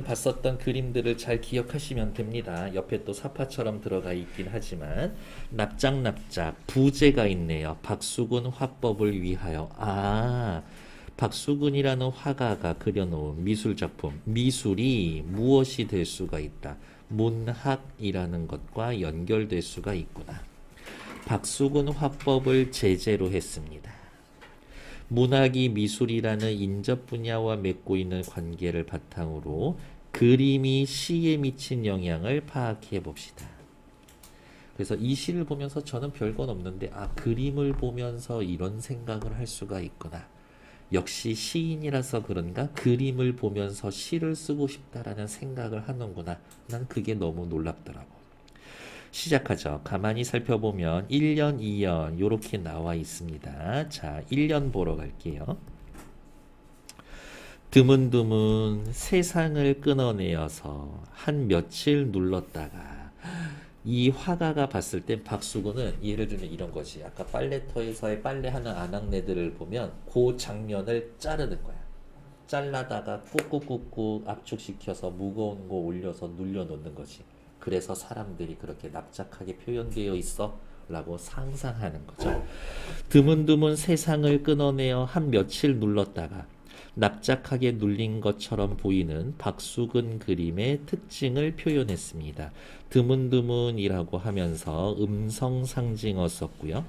봤었던 그림들을 잘 기억하시면 됩니다. 옆에 또 사파처럼 들어가 있긴 하지만 납작납작 부제가 있네요. 박수근 화법을 위하여. 박수근이라는 화가가 그려놓은 미술작품, 미술이 무엇이 될 수가 있다. 문학이라는 것과 연결될 수가 있구나. 박수근 화법을 제재로 했습니다. 문학이 미술이라는 인접 분야와 맺고 있는 관계를 바탕으로 그림이 시에 미친 영향을 파악해 봅시다. 그래서 이 시를 보면서 저는 별건 없는데 그림을 보면서 이런 생각을 할 수가 있구나. 역시 시인이라서 그런가 그림을 보면서 시를 쓰고 싶다라는 생각을 하는구나. 난 그게 너무 놀랍더라고. 시작하죠. 가만히 살펴보면 1년, 2년 이렇게 나와 있습니다. 자, 1년 보러 갈게요. 드문드문 세상을 끊어내어서 한 며칠 눌렀다가 이 화가가 봤을 땐 박수근은 예를 들면 이런 거지. 아까 빨래터에서의 빨래하는 아낙네들을 보면 그 장면을 자르는 거야. 잘라다가 꾹꾹꾹꾹 압축시켜서 무거운 거 올려서 눌려놓는 거지. 그래서 사람들이 그렇게 납작하게 표현되어 있어 라고 상상하는 거죠. 드문드문 세상을 끊어내어 한 며칠 눌렀다가 납작하게 눌린 것처럼 보이는 박수근 그림의 특징을 표현했습니다. 드문드문이라고 하면서 음성 상징어 썼고요.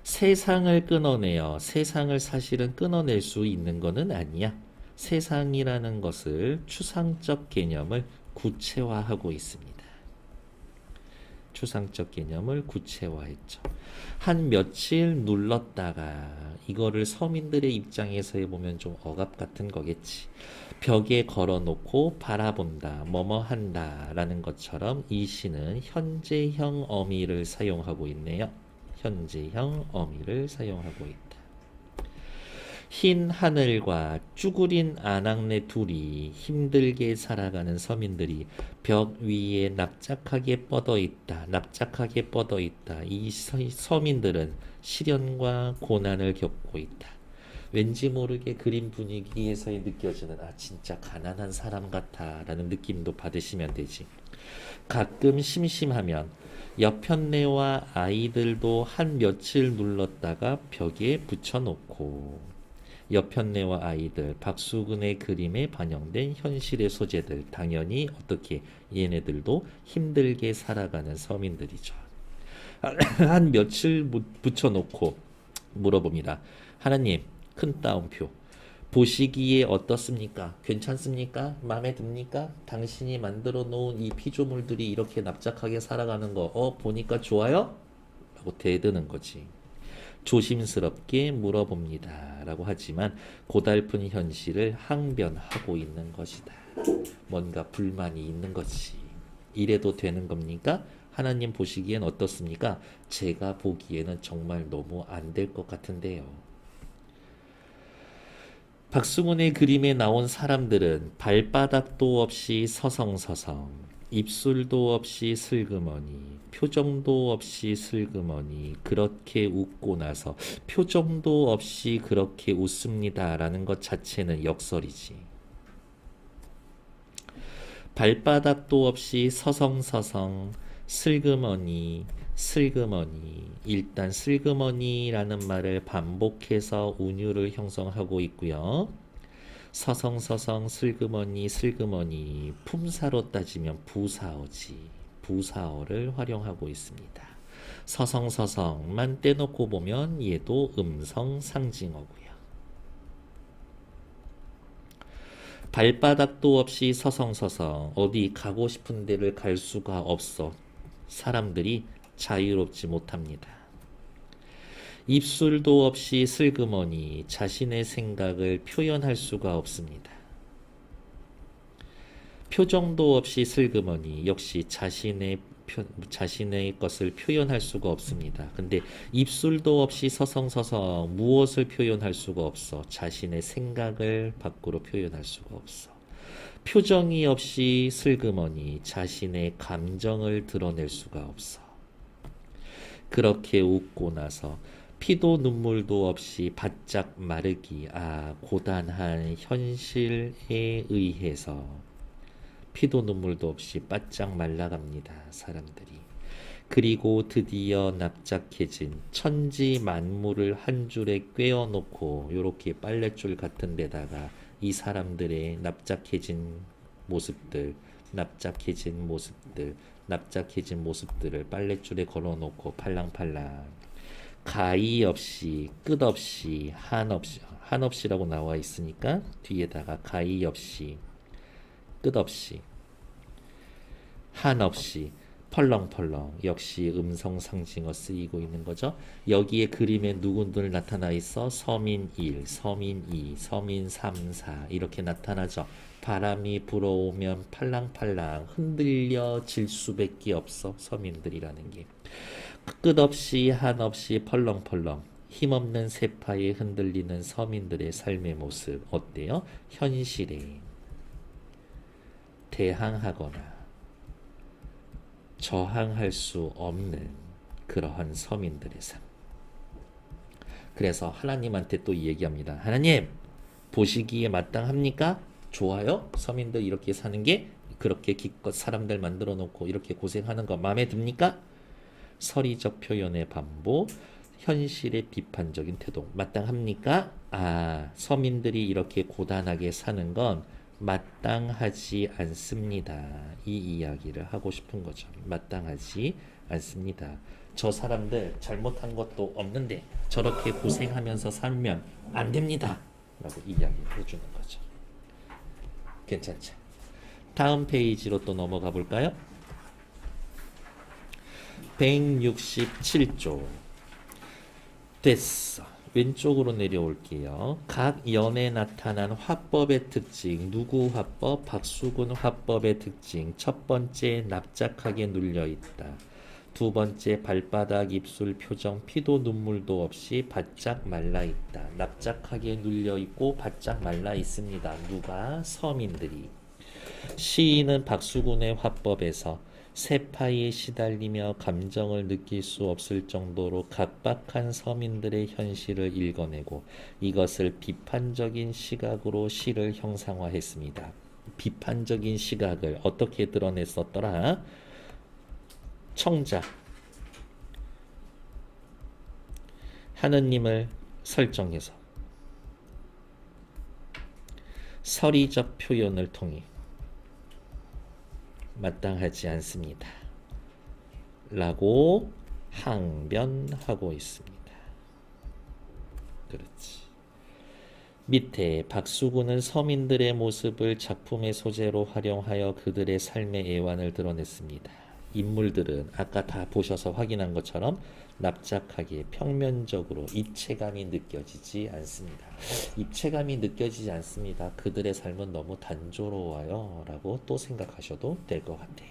세상을 끊어내어 세상을 사실은 끊어낼 수 있는 것은 아니야. 세상이라는 것을 추상적 개념을 구체화하고 있습니다. 추상적 개념을 구체화했죠. 한 며칠 눌렀다가 이거를 서민들의 입장에서 해보면 좀 억압 같은 거겠지. 벽에 걸어놓고 바라본다, 뭐뭐 한다 라는 것처럼 이 시는 현재형 어미를 사용하고 있네요. 현재형 어미를 사용하고 있다. 흰 하늘과 쭈그린 아낙네 둘이 힘들게 살아가는 서민들이 벽 위에 납작하게 뻗어 있다. 납작하게 뻗어 있다. 이 서민들은 시련과 고난을 겪고 있다. 왠지 모르게 그림 분위기에서 느껴지는 진짜 가난한 사람 같아 라는 느낌도 받으시면 되지. 가끔 심심하면 옆편네와 아이들도 한 며칠 눌렀다가 벽에 붙여놓고 옆편네와 아이들, 박수근의 그림에 반영된 현실의 소재들, 당연히 어떻게 얘네들도 힘들게 살아가는 서민들이죠. 한 며칠 붙여놓고 물어봅니다. 하나님, 큰 따옴표. 보시기에 어떻습니까? 괜찮습니까? 마음에 듭니까? 당신이 만들어 놓은 이 피조물들이 이렇게 납작하게 살아가는 거 보니까 좋아요? 라고 대드는 거지. 조심스럽게 물어봅니다. 라고 하지만 고달픈 현실을 항변하고 있는 것이다. 뭔가 불만이 있는 거지. 이래도 되는 겁니까? 하나님 보시기엔 어떻습니까? 제가 보기에는 정말 너무 안 될 것 같은데요. 박수근의 그림에 나온 사람들은 발바닥도 없이 서성서성, 입술도 없이 슬그머니, 표정도 없이 슬그머니 그렇게 웃고 나서 표정도 없이 그렇게 웃습니다 라는 것 자체는 역설이지. 발바닥도 없이 서성서성, 슬그머니, 슬그머니. 일단 슬그머니라는 말을 반복해서 운율을 형성하고 있고요. 서성서성, 슬그머니, 슬그머니. 품사로 따지면 부사어지. 부사어를 활용하고 있습니다. 서성서성만 떼놓고 보면 얘도 음성 상징어고요. 발바닥도 없이 서성서성, 어디 가고 싶은 데를 갈 수가 없어. 사람들이 자유롭지 못합니다. 입술도 없이 슬그머니 자신의 생각을 표현할 수가 없습니다. 표정도 없이 슬그머니 역시 자신의 것을 표현할 수가 없습니다. 근데 입술도 없이 서성서성 무엇을 표현할 수가 없어. 자신의 생각을 밖으로 표현할 수가 없어. 표정이 없이 슬그머니 자신의 감정을 드러낼 수가 없어. 그렇게 웃고 나서 피도 눈물도 없이 바짝 마르기. 고단한 현실에 의해서 피도 눈물도 없이 바짝 말라갑니다. 사람들이. 그리고 드디어 납작해진 천지 만물을 한 줄에 꿰어놓고 요렇게 빨랫줄 같은 데다가 이 사람들의 납작해진 모습들, 납작해진 모습들을 빨랫줄에 걸어놓고 팔랑팔랑 가히 없이 끝없이 한없이라고 나와 있으니까 뒤에다가 가히 없이 끝없이 한없이 펄렁펄렁 역시 음성 상징어 쓰이고 있는 거죠. 여기에 그림에 누구들 나타나 있어? 서민 1, 서민 2, 서민 3, 4 이렇게 나타나죠. 바람이 불어오면 팔랑팔랑 흔들려질 수밖에 없어. 서민들이라는 게. 끝없이 한없이 펄렁펄렁 힘없는 세파에 흔들리는 서민들의 삶의 모습 어때요? 현실에 대항하거나 저항할 수 없는 그러한 서민들의 삶. 그래서 하나님한테 또 얘기합니다. 하나님, 보시기에 마땅합니까? 좋아요? 서민들 이렇게 사는 게 그렇게 기껏 사람들 만들어 놓고 이렇게 고생하는 거 마음에 듭니까? 서리적 표현의 반복, 현실의 비판적인 태도. 마땅합니까? 서민들이 이렇게 고단하게 사는 건 마땅하지 않습니다. 이 이야기를 하고 싶은 거죠. 마땅하지 않습니다. 저 사람들 잘못한 것도 없는데 저렇게 고생하면서 살면 안 됩니다. 라고 이야기를 해주는 거죠. 괜찮죠? 다음 페이지로 또 넘어가 볼까요? 167조. 됐어. 왼쪽으로 내려올게요. 각 연에 나타난 화법의 특징. 누구 화법? 박수근 화법의 특징. 첫 번째, 납작하게 눌려있다. 두 번째, 발바닥, 입술, 표정, 피도 눈물도 없이 바짝 말라있다. 납작하게 눌려있고 바짝 말라있습니다. 누가? 서민들이. 시인은 박수근의 화법에서 세파에 시달리며 감정을 느낄 수 없을 정도로 각박한 서민들의 현실을 읽어내고 이것을 비판적인 시각으로 시를 형상화했습니다. 비판적인 시각을 어떻게 드러냈었더라? 청자 하느님을 설정해서 서리적 표현을 통해 마땅하지 않습니다. 라고 항변하고 있습니다. 그렇지. 밑에 박수근은 서민들의 모습을 작품의 소재로 활용하여 그들의 삶의 애환을 드러냈습니다. 인물들은 아까 다 보셔서 확인한 것처럼 납작하게 평면적으로 입체감이 느껴지지 않습니다. 입체감이 느껴지지 않습니다. 그들의 삶은 너무 단조로워요 라고 또 생각하셔도 될 것 같아요.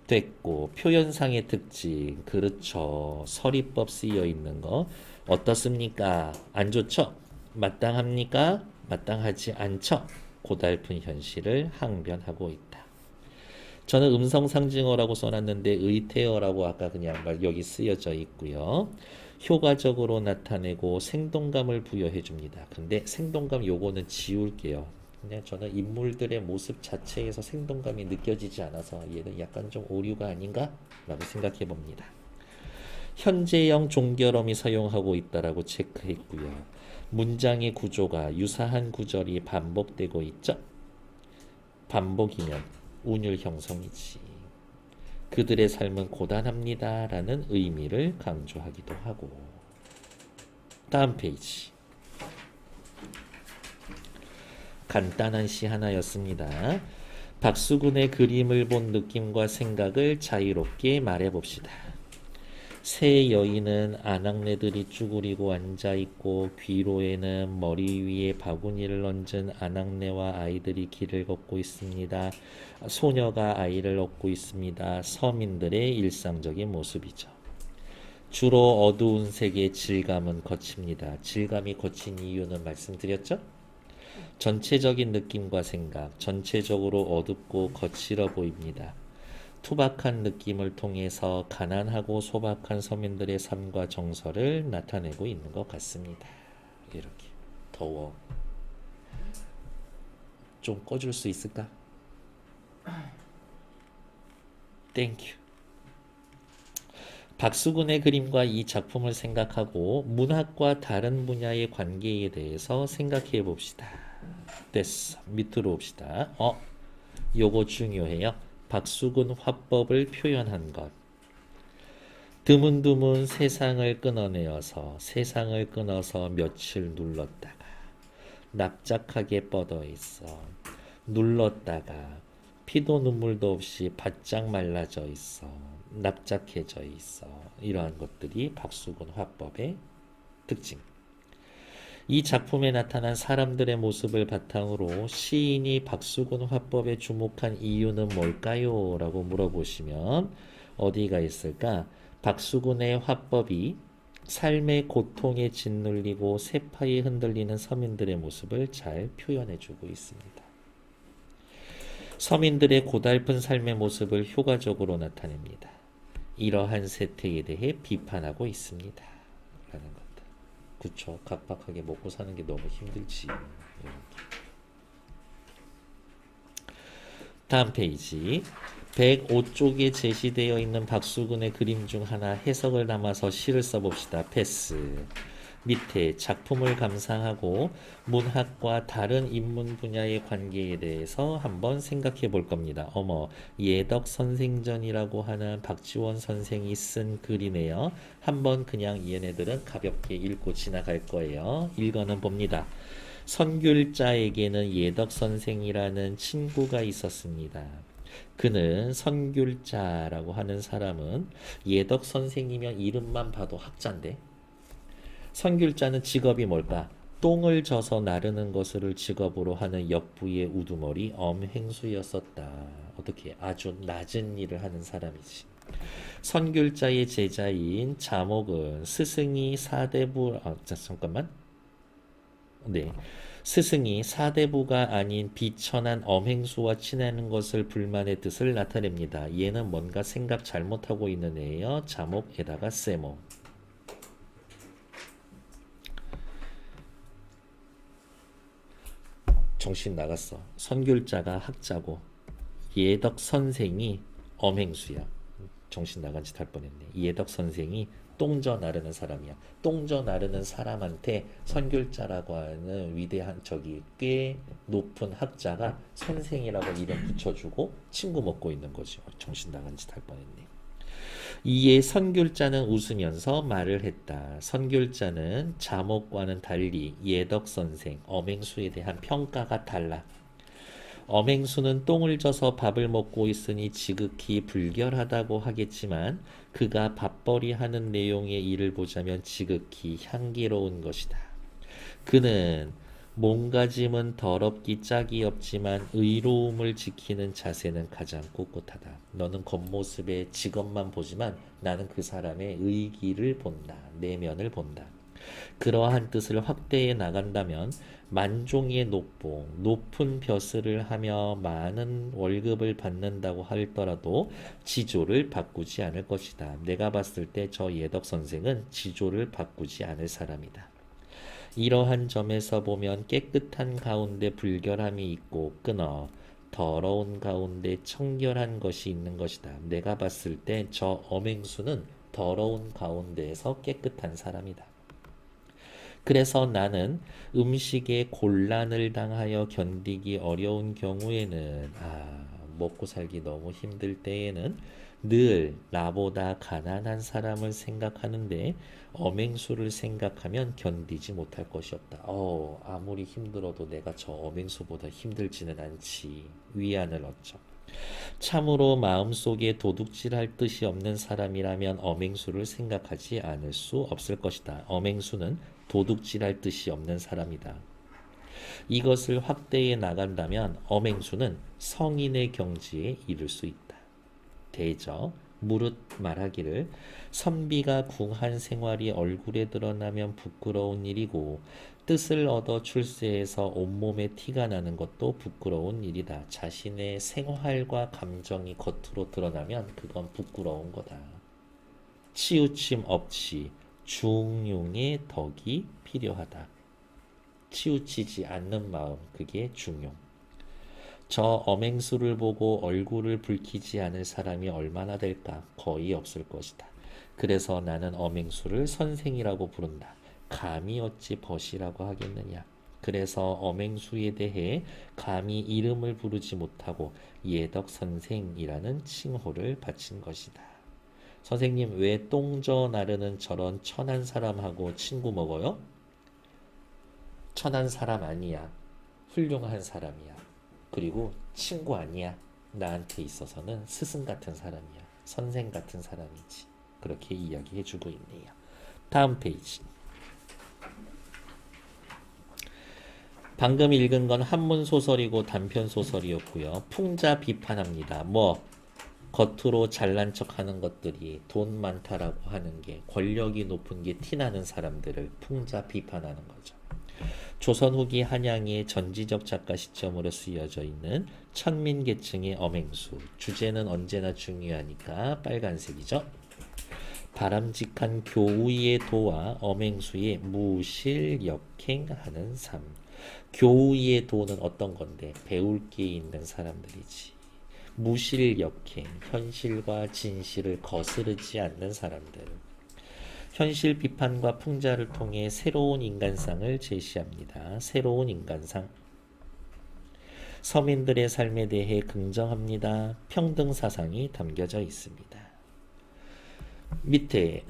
됐고, 표현상의 특징. 그렇죠. 서리법 쓰여 있는 거 어떻습니까? 안 좋죠? 마땅합니까? 마땅하지 않죠? 고달픈 현실을 항변하고 있다. 저는 음성상징어라고 써놨는데 의태어라고 아까 그냥 여기 쓰여져 있고요. 효과적으로 나타내고 생동감을 부여해 줍니다. 근데 생동감 요거는 지울게요. 그냥 저는 인물들의 모습 자체에서 생동감이 느껴지지 않아서 얘는 약간 좀 오류가 아닌가? 라고 생각해 봅니다. 현재형 종결어미 사용하고 있다라고 체크했고요. 문장의 구조가 유사한 구절이 반복되고 있죠? 반복이면 운율 형성이지. 그들의 삶은 고단합니다 라는 의미를 강조하기도 하고. 다음 페이지. 간단한 시 하나였습니다. 박수근의 그림을 본 느낌과 생각을 자유롭게 말해봅시다. 새 여인은 아낙네들이 쭈그리고 앉아있고 귀로에는 머리 위에 바구니를 얹은 아낙네와 아이들이 길을 걷고 있습니다. 소녀가 아이를 업고 있습니다. 서민들의 일상적인 모습이죠. 주로 어두운 색의 질감은 거칩니다. 질감이 거친 이유는 말씀드렸죠? 전체적인 느낌과 생각, 전체적으로 어둡고 거칠어 보입니다. 투박한 느낌을 통해서 가난하고 소박한 서민들의 삶과 정서를 나타내고 있는 것 같습니다. 이렇게. 더워. 좀 꺼줄 수 있을까? 땡큐. 박수근의 그림과 이 작품을 생각하고 문학과 다른 분야의 관계에 대해서 생각해 봅시다. 됐어. 밑으로 옵시다. 요거 중요해요. 박수근 화법을 표현한 것. 드문드문 세상을 끊어내어서 세상을 끊어서 며칠 눌렀다가 납작하게 뻗어 있어. 눌렀다가 피도 눈물도 없이 바짝 말라져 있어. 납작해져 있어. 이러한 것들이 박수근 화법의 특징. 이 작품에 나타난 사람들의 모습을 바탕으로 시인이 박수근 화법에 주목한 이유는 뭘까요? 라고 물어보시면 어디가 있을까? 박수근의 화법이 삶의 고통에 짓눌리고 세파에 흔들리는 서민들의 모습을 잘 표현해주고 있습니다. 서민들의 고달픈 삶의 모습을 효과적으로 나타냅니다. 이러한 세태에 대해 비판하고 있습니다. 라는 것들. 그쵸. 각박하게 먹고 사는 게 너무 힘들지. 이렇게. 다음 페이지. 105쪽에 제시되어 있는 박수근의 그림 중 하나 해석을 담아서 시를 써봅시다. 패스. 밑에 작품을 감상하고 문학과 다른 인문 분야의 관계에 대해서 한번 생각해 볼 겁니다. 예덕 선생전이라고 하는 박지원 선생이 쓴 글이네요. 한번 그냥 얘네들은 가볍게 읽고 지나갈 거예요. 읽어는 봅니다. 선귤자에게는 예덕 선생이라는 친구가 있었습니다. 그는 선귤자라고 하는 사람은 예덕 선생이면 이름만 봐도 학자인데 선귤자는 직업이 뭘까? 똥을 져서 나르는 것을 직업으로 하는 역부의 우두머리 엄행수였었다. 어떻게 아주 낮은 일을 하는 사람이지. 선귤자의 제자인 자목은 스승이 사대부 스승이 사대부가 아닌 비천한 엄행수와 친하는 것을 불만의 뜻을 나타냅니다. 얘는 뭔가 생각 잘못하고 있는 애예요. 자목에다가 세모. 정신 나갔어. 선귤자가 학자고 예덕 선생이 엄행수야. 정신 나간 짓 할 뻔했네. 예덕 선생이 똥져 나르는 사람이야. 똥져 나르는 사람한테 선귤자라고 하는 위대한 꽤 높은 학자가 선생이라고 이름 붙여주고 친구 먹고 있는 거죠. 정신 나간 짓 할 뻔했네. 이에 선귤자는 웃으면서 말을 했다. 선귤자는 자목과는 달리 예덕 선생, 엄행수에 대한 평가가 달라. 엄행수는 똥을 져서 밥을 먹고 있으니 지극히 불결하다고 하겠지만 그가 밥벌이 하는 내용의 일을 보자면 지극히 향기로운 것이다. 그는 몸가짐은 더럽기 짝이 없지만 의로움을 지키는 자세는 가장 꿋꿋하다. 너는 겉모습의 직업만 보지만 나는 그 사람의 의기를 본다. 내면을 본다. 그러한 뜻을 확대해 나간다면 만종의 녹봉, 높은 벼슬을 하며 많은 월급을 받는다고 하더라도 지조를 바꾸지 않을 것이다. 내가 봤을 때 저 예덕 선생은 지조를 바꾸지 않을 사람이다. 이러한 점에서 보면 깨끗한 가운데 불결함이 있고 끊어 더러운 가운데 청결한 것이 있는 것이다. 내가 봤을 때 저 엄행수는 더러운 가운데에서 깨끗한 사람이다. 그래서 나는 음식에 곤란을 당하여 견디기 어려운 경우에는 먹고 살기 너무 힘들 때에는 늘 나보다 가난한 사람을 생각하는데 엄행수를 생각하면 견디지 못할 것이 없다. 아무리 힘들어도 내가 저 엄행수보다 힘들지는 않지. 위안을 얻죠. 참으로 마음속에 도둑질할 뜻이 없는 사람이라면 엄행수를 생각하지 않을 수 없을 것이다. 엄행수는 도둑질할 뜻이 없는 사람이다. 이것을 확대해 나간다면 엄행수는 성인의 경지에 이를 수 있다. 대저 무릇 말하기를 선비가 궁한 생활이 얼굴에 드러나면 부끄러운 일이고 뜻을 얻어 출세해서 온몸에 티가 나는 것도 부끄러운 일이다. 자신의 생활과 감정이 겉으로 드러나면 그건 부끄러운 거다. 치우침 없이 중용의 덕이 필요하다. 치우치지 않는 마음, 그게 중용. 저 엄행수를 보고 얼굴을 붉히지 않을 사람이 얼마나 될까? 거의 없을 것이다. 그래서 나는 엄행수를 선생이라고 부른다. 감히 어찌 벗이라고 하겠느냐? 그래서 엄행수에 대해 감히 이름을 부르지 못하고 예덕 선생이라는 칭호를 바친 것이다. 선생님, 왜 똥저 나르는 저런 천한 사람하고 친구 먹어요? 천한 사람 아니야. 훌륭한 사람이야. 그리고 친구 아니야. 나한테 있어서는 스승 같은 사람이야. 선생 같은 사람이지. 그렇게 이야기해주고 있네요. 다음 페이지. 방금 읽은 건 한문 소설이고 단편 소설이었고요. 풍자 비판합니다. 겉으로 잘난 척하는 것들이 돈 많다라고 하는 게, 권력이 높은 게 티나는 사람들을 풍자 비판하는 거죠. 조선 후기 한양의 전지적 작가 시점으로 쓰여져 있는 천민계층의 엄행수. 주제는 언제나 중요하니까 빨간색이죠. 바람직한 교우의 도와 엄행수의 무실역행하는 삶. 교우의 도는 어떤 건데? 배울 게 있는 사람들이지. 무실역행, 현실과 진실을 거스르지 않는 사람들. 현실 비판과 풍자를 통해 새로운 인간상을 제시합니다. 새로운 인간상. 서민들의 삶에 대해 긍정합니다. 평등 사상이 담겨져 있습니다. 밑에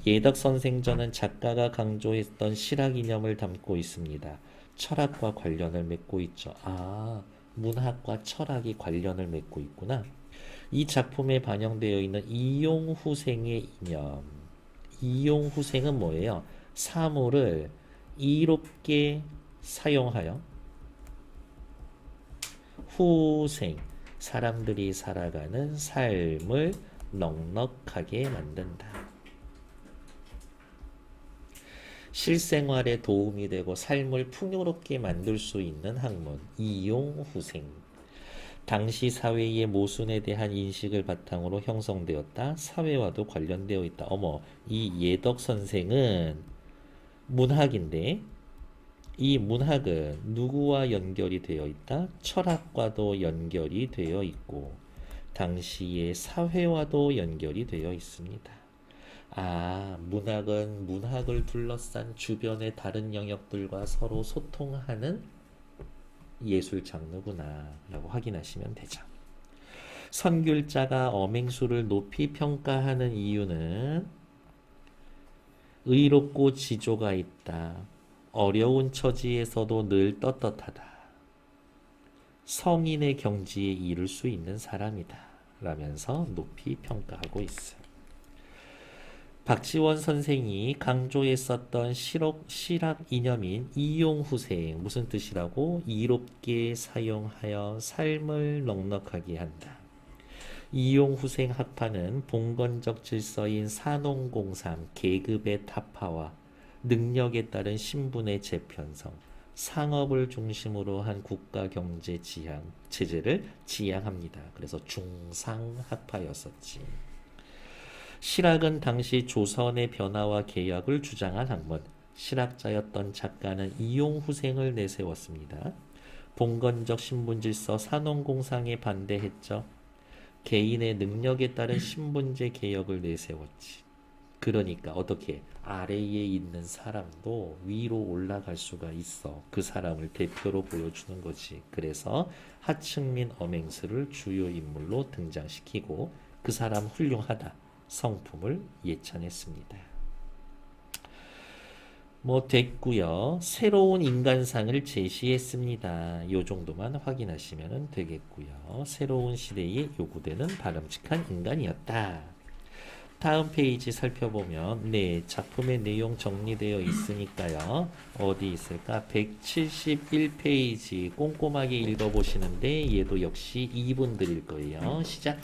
예덕 선생전은 작가가 강조했던 실학 이념을 담고 있습니다. 철학과 관련을 맺고 있죠. 문학과 철학이 관련을 맺고 있구나. 이 작품에 반영되어 있는 이용후생의 이념. 이용후생은 뭐예요? 사물을 이롭게 사용하여 후생, 사람들이 살아가는 삶을 넉넉하게 만든다. 실생활에 도움이 되고 삶을 풍요롭게 만들 수 있는 학문, 이용후생. 당시 사회의 모순에 대한 인식을 바탕으로 형성되었다. 사회와도 관련되어 있다. 이 예덕 선생은 문학인데 이 문학은 누구와 연결이 되어 있다? 철학과도 연결이 되어 있고 당시의 사회와도 연결이 되어 있습니다. 문학은 문학을 둘러싼 주변의 다른 영역들과 서로 소통하는 예술 장르구나 라고 확인하시면 되죠. 선귤자가 엄행수를 높이 평가하는 이유는 의롭고 지조가 있다. 어려운 처지에서도 늘 떳떳하다. 성인의 경지에 이를 수 있는 사람이다 라면서 높이 평가하고 있어요. 박지원 선생이 강조했었던 실학 이념인 이용후생, 무슨 뜻이라고? 이롭게 사용하여 삶을 넉넉하게 한다. 이용후생 학파는 봉건적 질서인 산농공상, 계급의 타파와 능력에 따른 신분의 재편성, 상업을 중심으로 한 국가 경제 체제를 지향합니다. 그래서 중상학파였었지. 실학은 당시 조선의 변화와 개혁을 주장한 학문, 실학자였던 작가는 이용후생을 내세웠습니다. 봉건적 신분질서 산농공상에 반대했죠. 개인의 능력에 따른 신분제 개혁을 내세웠지. 그러니까 어떻게 아래에 있는 사람도 위로 올라갈 수가 있어. 그 사람을 대표로 보여주는 거지. 그래서 하층민 엄행수를 주요 인물로 등장시키고 그 사람 훌륭하다. 성품을 예찬했습니다. 됐고요. 새로운 인간상을 제시했습니다. 요 정도만 확인하시면 되겠고요. 새로운 시대에 요구되는 바람직한 인간이었다. 다음 페이지 살펴보면 작품의 내용 정리되어 있으니까요. 어디 있을까? 171페이지 꼼꼼하게 읽어보시는데 얘도 역시 2분 드릴 거예요. 시작!